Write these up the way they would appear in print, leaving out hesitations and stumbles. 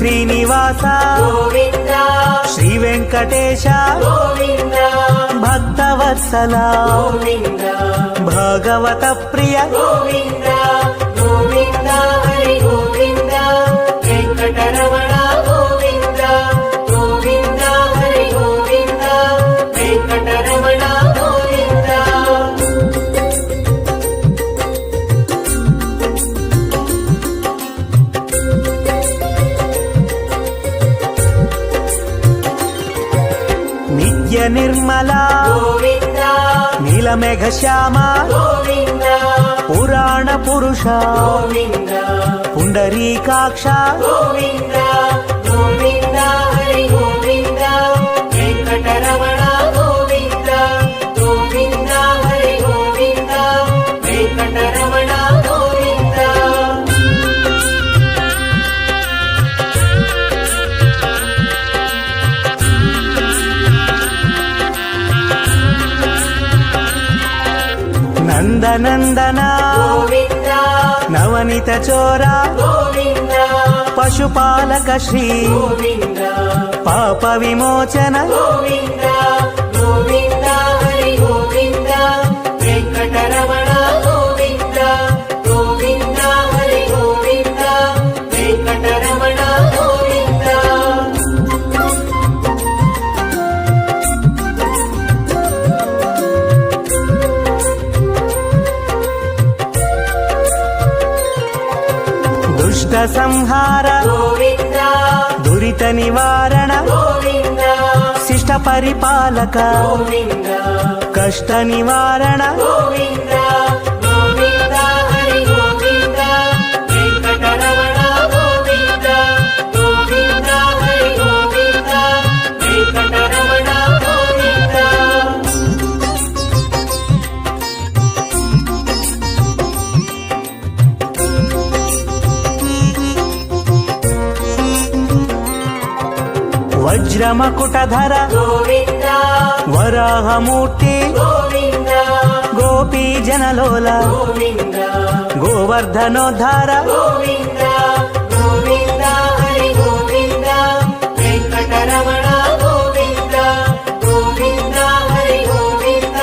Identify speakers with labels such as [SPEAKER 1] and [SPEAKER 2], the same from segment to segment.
[SPEAKER 1] శ్రీనివాస
[SPEAKER 2] గోవింద
[SPEAKER 1] శ్రీ వెంకటేశ
[SPEAKER 2] గోవింద
[SPEAKER 1] భక్తవత్సల
[SPEAKER 2] గోవింద
[SPEAKER 1] భాగవత ప్రియ
[SPEAKER 2] గోవింద గోవింద హరి గోవింద వెంకటరమణ గోవింద గోవింద హరి గోవింద వెంకటరమణ గోవింద
[SPEAKER 1] నిత్య నిర్మల
[SPEAKER 2] గోవింద
[SPEAKER 1] నీలమేఘ శ్యామ
[SPEAKER 2] గోవింద
[SPEAKER 1] పురాణ పురుష
[SPEAKER 2] గోవింద
[SPEAKER 1] పుండరీకాక్ష
[SPEAKER 2] గోవింద గోవింద హరి గోవింద వెంకటరమణ గోవింద గోవింద హరి గోవింద వెంకటరమణ గోవింద
[SPEAKER 1] నందనందన
[SPEAKER 2] గోవింద
[SPEAKER 1] నవనిత చోర
[SPEAKER 2] గోవింద
[SPEAKER 1] పశుపాలక శ్రీ
[SPEAKER 2] గోవింద
[SPEAKER 1] పాప విమోచన
[SPEAKER 2] గోవింద గోవింద హరి గోవింద వెంకటరమణ గోవింద గోవింద హరి గోవింద వెంకటరమణ గోవింద
[SPEAKER 1] దుష్ట సంహార
[SPEAKER 2] గోవింద
[SPEAKER 1] దురిత నివారణ
[SPEAKER 2] గోవింద
[SPEAKER 1] శిష్ట పరిపాలక
[SPEAKER 2] గోవింద
[SPEAKER 1] కష్ట నివారణ
[SPEAKER 2] గోవింద గోవింద హరి గోవింద వెంకటరమణ గోవింద గోవింద హరి గోవింద వెంకటరమణ గోవింద
[SPEAKER 1] వజ్రమకుటధర
[SPEAKER 2] గోవింద
[SPEAKER 1] వరాహమూర్తి
[SPEAKER 2] గోవింద
[SPEAKER 1] గోపీ జనలోల
[SPEAKER 2] గోవింద
[SPEAKER 1] గోవర్ధనోద్ధార
[SPEAKER 2] గోవింద గోవింద హరి గోవింద వెంకటరమణ గోవింద గోవింద హరి గోవింద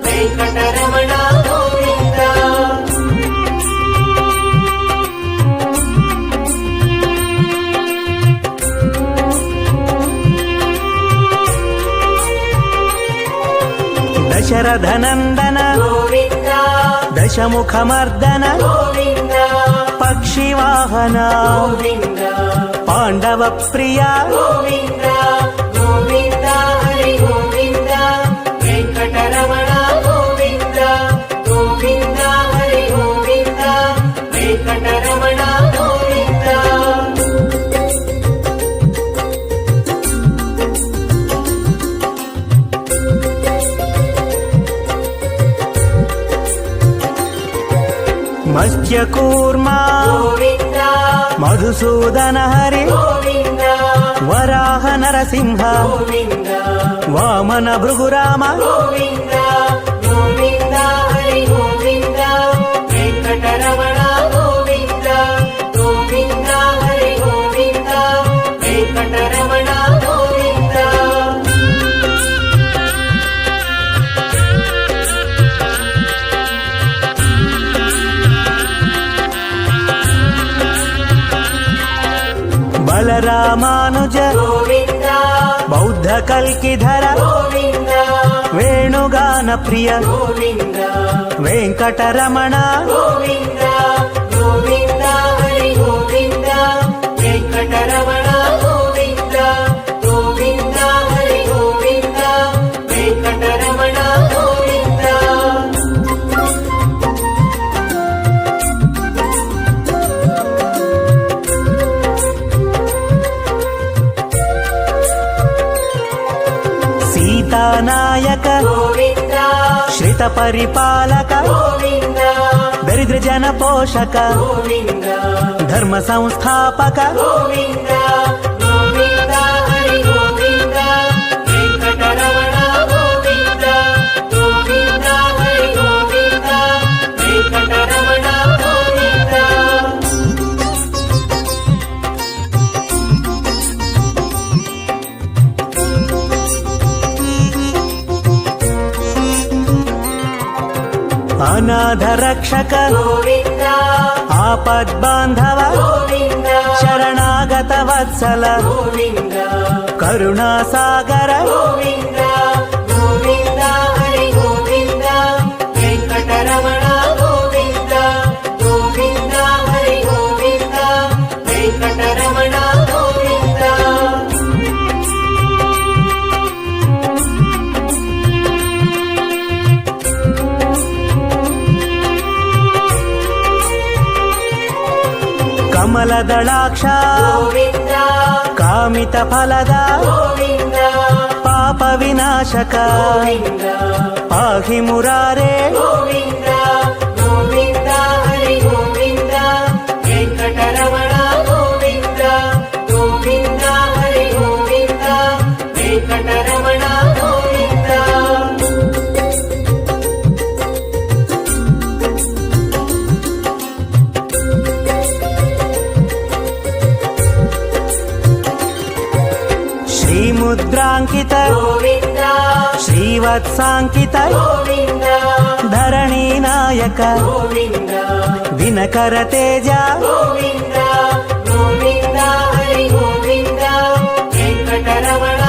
[SPEAKER 2] వెంకటరమణ గోవింద
[SPEAKER 1] దశరథనందన
[SPEAKER 2] గోవింద
[SPEAKER 1] దశముఖమర్దన
[SPEAKER 2] గోవింద
[SPEAKER 1] పక్షివాహన
[SPEAKER 2] గోవింద
[SPEAKER 1] పాండవ ప్రియ
[SPEAKER 2] గోవింద గోవింద హరి గోవింద వెంకటరమణ గోవింద గోవింద హరి గోవింద వెంకటరమణ గోవింద
[SPEAKER 1] మత్స్యకూర్మ
[SPEAKER 2] గోవింద
[SPEAKER 1] మధుసూదన హరి
[SPEAKER 2] గోవింద
[SPEAKER 1] వరాహ నరసింహ
[SPEAKER 2] గోవింద
[SPEAKER 1] వామన భృగురామ
[SPEAKER 2] గోవింద గోవింద హరి గోవింద వెంకటరమణ గోవింద గోవింద హరి గోవింద వెంకటరమణ గోవింద
[SPEAKER 1] బలరామానుజ
[SPEAKER 2] గోవింద
[SPEAKER 1] బౌద్ధ కల్కిధర
[SPEAKER 2] గోవింద
[SPEAKER 1] వేణుగాన ప్రియ
[SPEAKER 2] గోవింద
[SPEAKER 1] వెంకటరమణ
[SPEAKER 2] గోవింద గోవింద హరి గోవింద వెంకటరమణ గోవింద గోవింద హరి గోవింద వెంకటరమణ గోవింద
[SPEAKER 1] సీతానాయక
[SPEAKER 2] గోవింద
[SPEAKER 1] శ్రిత పరిపాలక
[SPEAKER 2] గోవింద
[SPEAKER 1] దరిద్ర జన పోషక
[SPEAKER 2] గోవింద
[SPEAKER 1] ధర్మ సంస్థాపక
[SPEAKER 2] గోవింద గోవింద హరి గోవింద వెంకటరమణ గోవింద గోవింద హరి గోవింద వెంకటరమణ గోవింద
[SPEAKER 1] ಅನಾಥ ರಕ್ಷಕ
[SPEAKER 2] ಗೋವಿಂದ
[SPEAKER 1] ಆಪದ್ಬಾಂಧವ
[SPEAKER 2] ಗೋವಿಂದ
[SPEAKER 1] ಶರಣಾಗತ ವತ್ಸಲ
[SPEAKER 2] ಗೋವಿಂದ
[SPEAKER 1] ಕರುಣಾಸಾಗರ
[SPEAKER 2] ಗೋವಿಂದ ಗೋವಿಂದ ಹರಿ ಗೋವಿಂದ ವೆಂಕಟರಮಣ ಗೋವಿಂದ ಗೋವಿಂದ ಹರಿ ಗೋವಿಂದ ವೆಂಕಟರಮಣ ಗೋವಿಂದ
[SPEAKER 1] ಕಮಲದಳಾಕ್ಷ
[SPEAKER 2] ಗೋವಿಂದ
[SPEAKER 1] ಕಾಮಿತ ಫಲದ
[SPEAKER 2] ಗೋವಿಂದ
[SPEAKER 1] ಪಾಪ ವಿನಾಶಕ
[SPEAKER 2] ಗೋವಿಂದ
[SPEAKER 1] ಪಾಹಿ ಮುರಾರೇ
[SPEAKER 2] ಗೋವಿಂದ ಗೋವಿಂದ ಹರಿ ಗೋವಿಂದ ವೆಂಕಟರಮಣ ಗೋವಿಂದ ಗೋವಿಂದ ಹರಿ ಗೋವಿಂದ ವೆಂಕಟರಮಣ ಗೋವಿಂದ
[SPEAKER 1] ಶ್ರೀಮುದ್ರಾಂಕಿತ
[SPEAKER 2] ಗೋವಿಂದ
[SPEAKER 1] ಶ್ರೀವತ್ಸಾಂಕಿತ
[SPEAKER 2] ಗೋವಿಂದ
[SPEAKER 1] ಧರಣಿ ನಾಯಕ
[SPEAKER 2] ಗೋವಿಂದ
[SPEAKER 1] ದಿನಕರ ತೇಜ
[SPEAKER 2] ಗೋವಿಂದ ಗೋವಿಂದ ಹರಿ ಗೋವಿಂದ ವೆಂಕಟರಮಣ